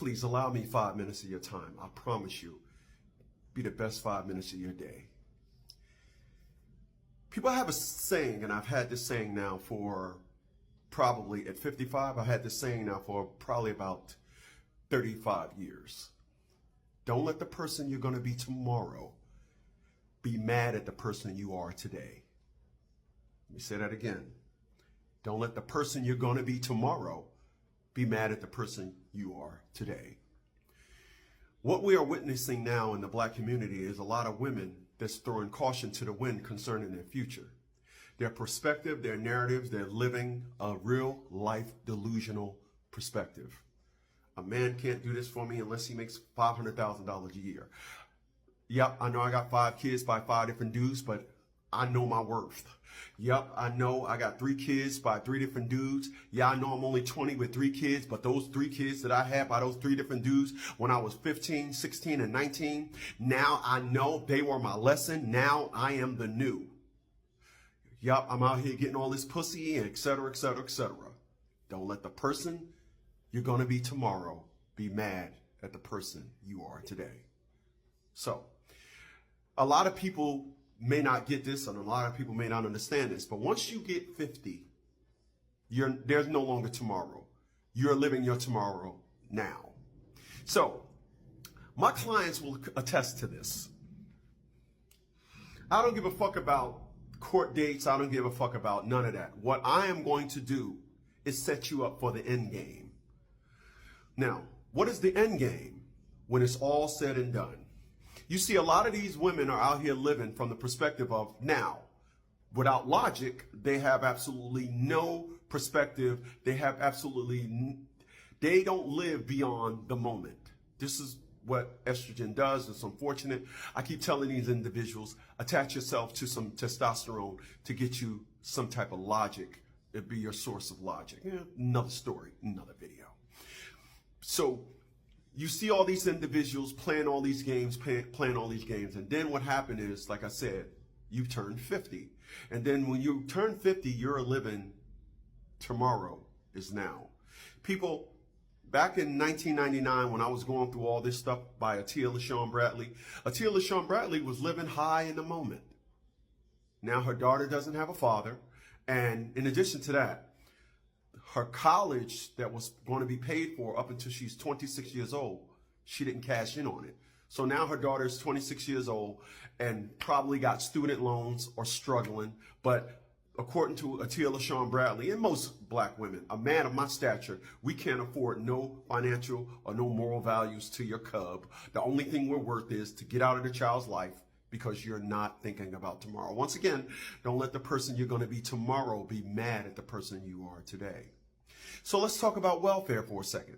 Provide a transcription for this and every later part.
please allow me 5 minutes of your time. I promise you, be the best 5 minutes of your day. People have a saying, and I've had this saying now for probably at 55, I've had this saying now for probably about 35 years. Don't let the person you're going to be tomorrow be mad at the person you are today. Let me say that again. Don't let the person you're going to be tomorrow be mad at the person you are today. What we are witnessing now in the black community is a lot of women that's throwing caution to the wind concerning their future. Their perspective, their narratives, they're living a real life delusional perspective. A man can't do this for me unless he makes $500,000 a year. Yep, I know I got 5 kids by 5 different dudes, but I know my worth. Yep, I know I got 3 kids by 3 different dudes. Yeah, I know I'm only 20 with 3 kids, but those 3 kids that I had by those 3 different dudes when I was 15, 16, and 19, now I know they were my lesson. Now I am the new. Yep, I'm out here getting all this pussy, and et cetera, et cetera, et cetera. Don't let the person you're going to be tomorrow be mad at the person you are today. So, a lot of people may not get this, and a lot of people may not understand this, but once you get 50, there's no longer tomorrow. You're living your tomorrow now. So, my clients will attest to this. I don't give a fuck about court dates. I don't give a fuck about none of that. What I am going to do is set you up for the end game. Now, what is the end game when it's all said and done? You see, a lot of these women are out here living from the perspective of now. Without logic, they have absolutely no perspective. They don't live beyond the moment. This is what estrogen does. It's unfortunate. I keep telling these individuals, attach yourself to some testosterone to get you some type of logic. It'd be your source of logic. Yeah, another story, another video. So you see all these individuals playing all these games, playing all these games. And then what happened is, like I said, you turn 50. And then when you turn 50, you're living tomorrow is now. People, back in 1999, when I was going through all this stuff by Atia LaShawn Bradley was living high in the moment. Now her daughter doesn't have a father. And in addition to that, her college that was going to be paid for up until she's 26 years old, she didn't cash in on it. So now her daughter is 26 years old and probably got student loans or struggling. But according to Atia LaShawn Bradley and most black women, a man of my stature, we can't afford no financial or no moral values to your cub. The only thing we're worth is to get out of the child's life because you're not thinking about tomorrow. Once again, don't let the person you're going to be tomorrow be mad at the person you are today. So let's talk about welfare for a second.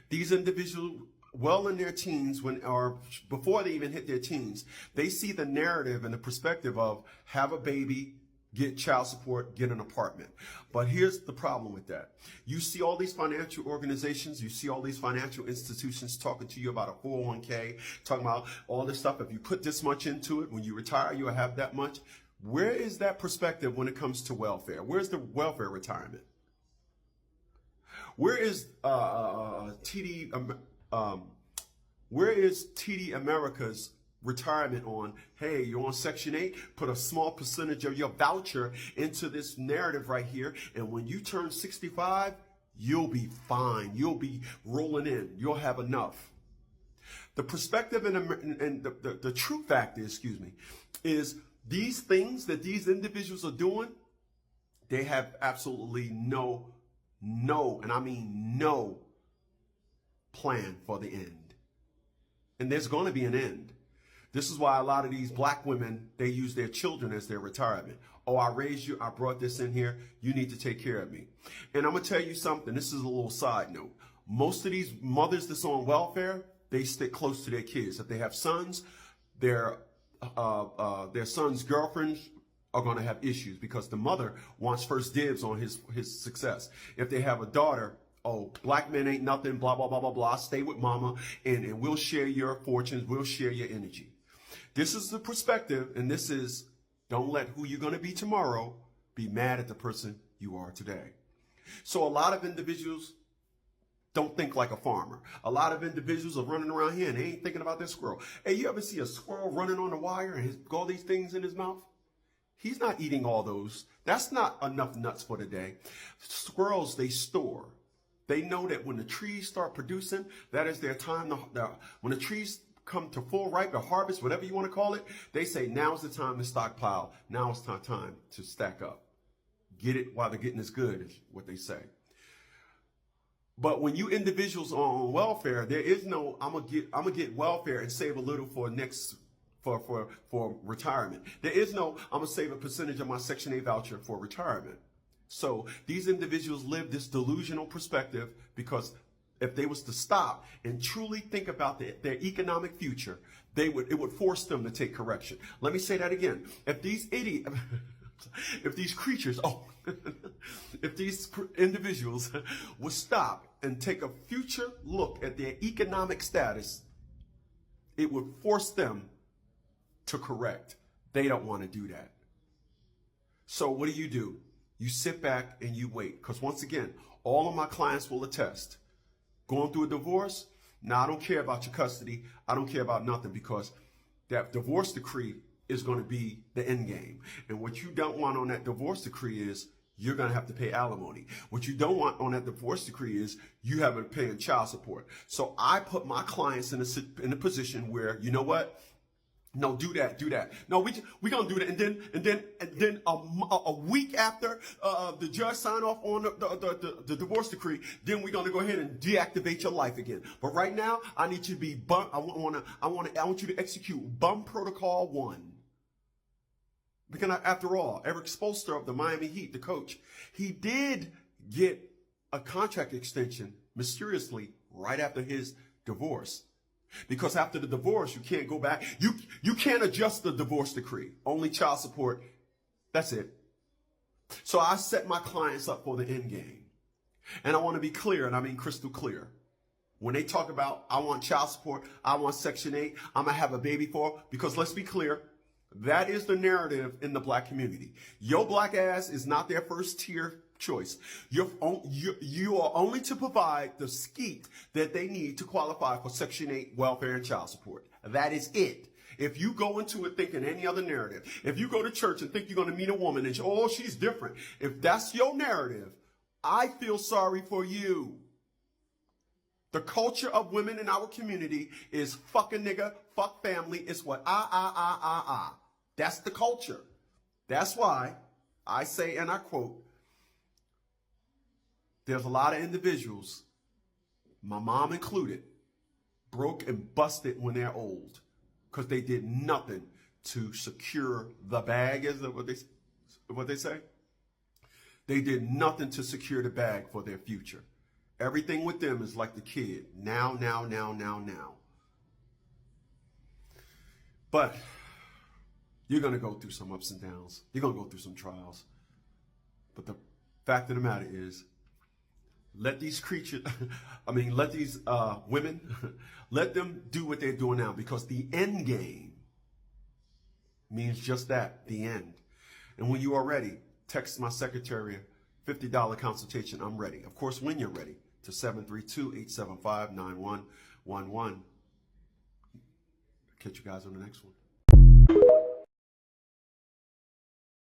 These individuals, well in their teens, or before they even hit their teens, they see the narrative and the perspective of have a baby, get child support, get an apartment. But here's the problem with that. You see all these financial organizations, you see all these financial institutions talking to you about a 401k, talking about all this stuff. If you put this much into it, when you retire, you'll have that much. Where is that perspective when it comes to welfare? Where's the welfare retirement? Where is TD America's retirement on, hey, you're on Section 8, put a small percentage of your voucher into this narrative right here, and when you turn 65, you'll be fine. You'll be rolling in. You'll have enough. The perspective and the true fact is these things that these individuals are doing, they have absolutely no, and I mean no plan for the end. And there's going to be an end. This is why a lot of these black women, they use their children as their retirement. Oh, I raised you. I brought this in here. You need to take care of me. And I'm going to tell you something. This is a little side note. Most of these mothers that's on welfare, they stick close to their kids. If they have sons, their sons' girlfriends are going to have issues because the mother wants first dibs on his success. If they have a daughter, oh, black men ain't nothing, blah, blah, blah, blah, blah. Stay with mama and we'll share your fortunes. We'll share your energy. This is the perspective, and this is don't let who you're going to be tomorrow be mad at the person you are today. So a lot of individuals, don't think like a farmer. A lot of individuals are running around here and they ain't thinking about their squirrel. Hey, you ever see a squirrel running on the wire and all these things in his mouth? He's not eating all those. That's not enough nuts for the day. Squirrels, they store. They know that when the trees start producing, that is their time. When the trees come to full ripe or harvest, whatever you want to call it, they say now's the time to stockpile. Now it's time to stack up. Get it while the getting is good is what they say. But when you individuals are on welfare, there is no I'm gonna get welfare and save a little for retirement. There is no I'm gonna save a percentage of my Section 8 voucher for retirement. So these individuals live this delusional perspective because if they was to stop and truly think about their economic future, it would force them to take correction. Let me say that again. If these individuals would stop and take a future look at their economic status, it would force them to correct. They don't want to do that. So what do? You sit back and you wait. Because once again, all of my clients will attest. Going through a divorce, I don't care about your custody. I don't care about nothing because that divorce decree is going to be the end game. And what you don't want on that divorce decree is you're going to have to pay alimony. What you don't want on that divorce decree is you have to pay in child support. So I put my clients in a position where, you know what? No, do that. No, we gonna do that, and then a week after the judge sign off on the divorce decree, then we're gonna go ahead and deactivate your life again. But right now, I need you to be I want you to execute bum protocol 1. Because after all, Eric Spoelstra of the Miami Heat, the coach, he did get a contract extension mysteriously right after his divorce. Because after the divorce, you can't go back. You can't adjust the divorce decree. Only child support. That's it. So I set my clients up for the end game. And I want to be clear, and I mean crystal clear. When they talk about, I want child support, I want Section 8, I'm going to have a baby for, because let's be clear, that is the narrative in the black community. Your black ass is not their first tier choice. You are only to provide the skeet that they need to qualify for Section 8 welfare and child support. That is it. If you go into it thinking any other narrative, if you go to church and think you're going to meet a woman and she's different, if that's your narrative, I feel sorry for you. The culture of women in our community is fuck a nigga, fuck family. It's what? That's the culture. That's why I say, and I quote, there's a lot of individuals, my mom included, broke and busted when they're old because they did nothing to secure the bag, is that what they say? They did nothing to secure the bag for their future. Everything with them is like the kid. Now. But you're going to go through some ups and downs. You're going to go through some trials. But the fact of the matter is, let these women, let them do what they're doing now, because the end game means just that, the end. And when you are ready, text my secretary, $50 consultation, I'm ready. Of course, when you're ready, to 732-875-9111. Catch you guys on the next one.